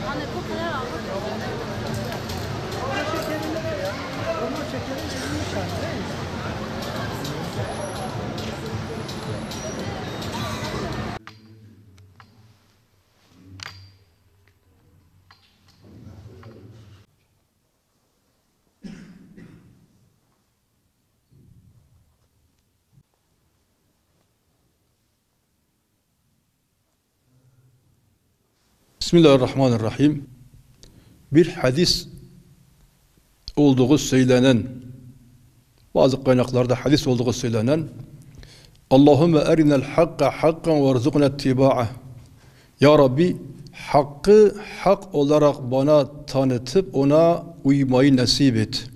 Anne bu kadar aldım. Orman şekerinde var ya. Orman şekeri verilmiş yani değil mi? Bismillahirrahmanirrahim. Bir hadis olduğu söylenen, bazı kaynaklarda hadis olduğu söylenen, Allahümme erinel hakka hakkan ve rızıkna ittiba'ah. Ya Rabbi, hakkı hak olarak bana tanıtıp ona uymayı nasip et.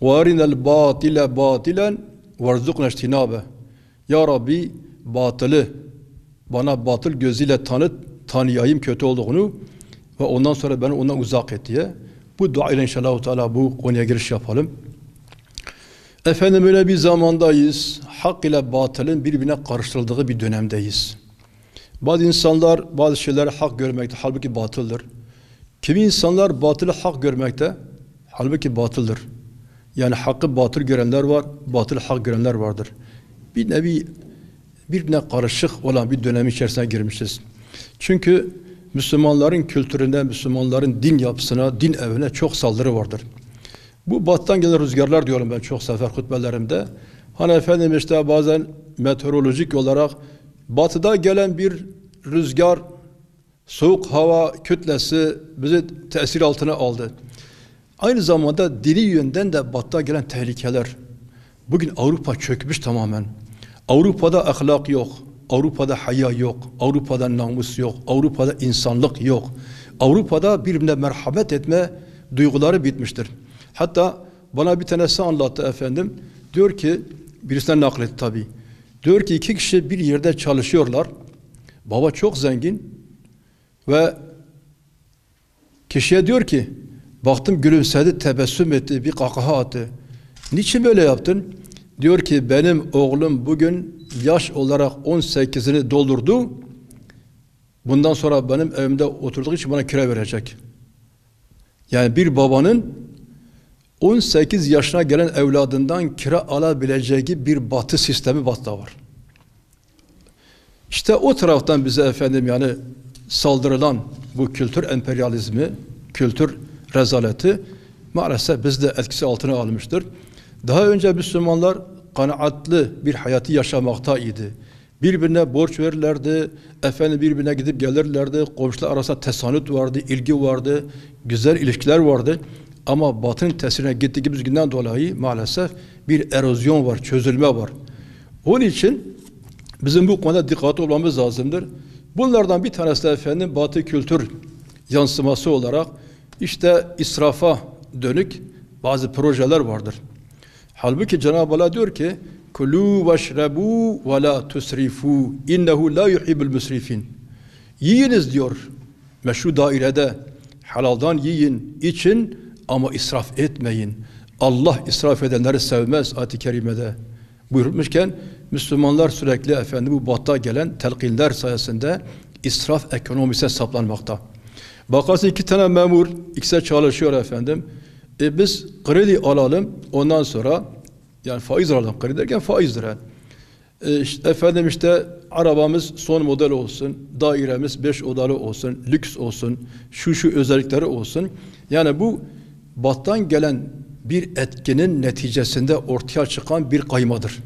Ve erinel batile batilen ve rızıkna ijtinabe. Ya Rabbi, batılı bana batıl gözüyle tanıyayım kötü olduğunu ve ondan sonra beni ondan uzak et diye. Bu dua ile inşallah Teala bu konuya giriş yapalım. Efendim öyle bir zamandayız. Hak ile batılın birbirine karıştırıldığı bir dönemdeyiz. Bazı insanlar bazı şeyleri hak görmekte, halbuki batıldır. Kimi insanlar batılı hak görmekte, halbuki batıldır. Yani hakkı batıl görenler var, batıl hak görenler vardır. Bir nevi birbirine karışık olan bir dönem içerisine girmişiz. Çünkü Müslümanların kültürüne, Müslümanların din yapısına, din evine çok saldırı vardır. Bu battan gelen rüzgarlar diyorum ben çok sefer hutbelerimde. Hani efendim işte bazen meteorolojik olarak batıda gelen bir rüzgar, soğuk hava kütlesi bizi tesir altına aldı. Aynı zamanda dini yönden de batıda gelen tehlikeler. Bugün Avrupa çökmüş tamamen. Avrupa'da ahlak yok. Avrupa'da haya yok. Avrupa'da namus yok. Avrupa'da insanlık yok. Avrupa'da birbirine merhamet etme duyguları bitmiştir. Hatta bana bir tanesi anlattı efendim. Diyor ki, birisinden nakletti tabii. Diyor ki iki kişi bir yerde çalışıyorlar. Baba çok zengin ve kişiye diyor ki, baktım gülümsedi, tebessüm etti, bir kahkaha attı. Niçin böyle yaptın? Diyor ki benim oğlum bugün yaş olarak 18'ini doldurdu. Bundan sonra benim evimde oturduğu için bana kira verecek. Yani bir babanın 18 yaşına gelen evladından kira alabileceği bir batı sistemi batıda var. İşte o taraftan bize efendim yani saldırılan bu kültür emperyalizmi, kültür rezaleti maalesef bizde etkisi altına almıştır. Daha önce Müslümanlar kanaatli bir hayatı yaşamaktaydı. Birbirine borç verirlerdi, efendim birbirine gidip gelirlerdi, komşular arasında tesanüt vardı, ilgi vardı, güzel ilişkiler vardı. Ama batının tesirine gittiğimiz günden dolayı maalesef bir erozyon var, çözülme var. Onun için bizim bu konuda dikkatli olmamız lazımdır. Bunlardan bir tanesi de efendim batı kültür yansıması olarak işte israfa dönük bazı projeler vardır. Halbuki Cenab-ı Allah diyor ki kulû veşrebû ve lâ tusrifû innehu lâ yuhibbul musrifin. Yiyiniz diyor meşru dairede, halaldan yiyin, için ama israf etmeyin. Allah israf edenleri sevmez ayet-i kerimede buyurmuşken Müslümanlar sürekli efendim bu batıda gelen telkinler sayesinde israf ekonomisine saplanmakta. Bakarsın iki tane memur ikisi çalışıyor efendim. Biz kredi alalım ondan sonra yani faiz alalım, kredi derken faizdir yani. Efendim işte arabamız son model olsun, dairemiz 5 odalı olsun, lüks olsun, şu özellikleri olsun. Yani bu battan gelen bir etkinin neticesinde ortaya çıkan bir kaymadır.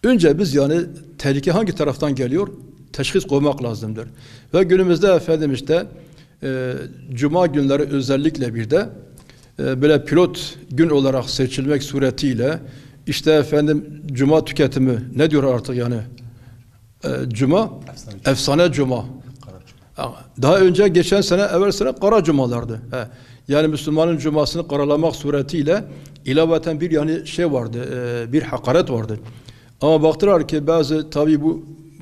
Önce biz yani tehlike hangi taraftan geliyor? Teşhis koymak lazımdır. Ve günümüzde efendim işte Cuma günleri özellikle bir de böyle pilot gün olarak seçilmek suretiyle işte efendim Cuma tüketimi ne diyor artık yani Cuma? Efsane Cuma. Daha önce geçen sene evvel sene kara cumalardı. Yani Müslümanın cumasını karalamak suretiyle ilaveten bir yani şey vardı, bir hakaret vardı. Ama baktılar ki bazı tabii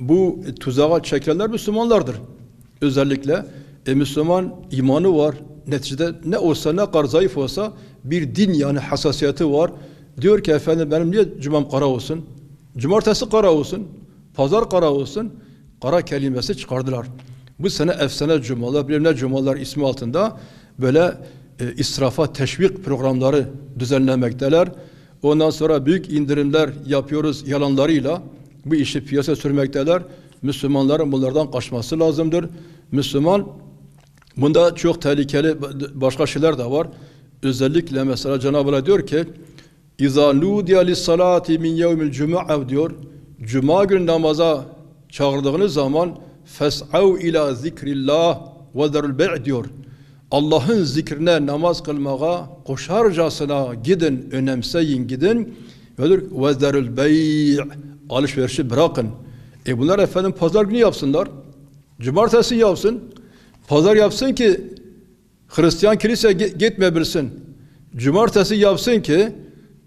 bu tuzağa çekilenler Müslümanlardır. Özellikle Müslüman imanı var. Neticede ne olsa ne kadar zayıf olsa bir din yani hassasiyeti var. Diyor ki efendim benim niye cumam kara olsun? Cumartesi kara olsun. Pazar kara olsun. Kara kelimesi çıkardılar. Bu sene efsane cumalar, bilimler cumalar ismi altında böyle israfa teşvik programları düzenlemekteler. Ondan sonra büyük indirimler yapıyoruz yalanlarıyla bu işi piyasaya sürmekteler. Müslümanların bunlardan kaçması lazımdır. Müslüman, bunda çok tehlikeli başka şeyler de var. Özellikle mesela Cenab-ı Allah diyor ki İza nudiya lis-salati min yevmil cuma diyor. Cuma günü namaza çağırdığınız zaman fes'av ila zikrillah ve zerul bey' diyor. Allah'ın zikrine namaz kılmaya koşarcasına gidin, önemseyin gidin. Ve zerul bey' alışverişi bırakın. Bunlar efendim pazar günü yapsınlar. Cumartesi yapsın. Pazar yapsın ki Hristiyan kiliseye gitmeyebilsin. Cumartesi yapsın ki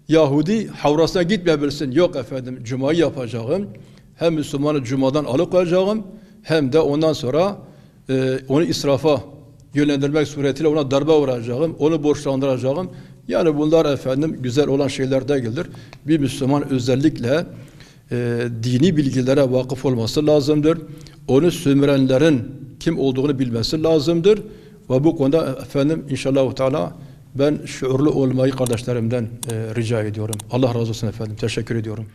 Yahudi havrasına gitmeyebilsin. Yok efendim, Cuma'yı yapacağım. Hem Müslümanı Cuma'dan alıkoyacağım, hem de ondan sonra onu israfa yönlendirmek suretiyle ona darbe vuracağım, onu borçlandıracağım. Yani bunlar efendim güzel olan şeyler değildir. Bir Müslüman özellikle dini bilgilere vakıf olması lazımdır. Onu sömürenlerin kim olduğunu bilmesi lazımdır. Ve bu konuda efendim inşallah Teala ben şuurlu olmayı kardeşlerimden rica ediyorum. Allah razı olsun efendim. Teşekkür ediyorum.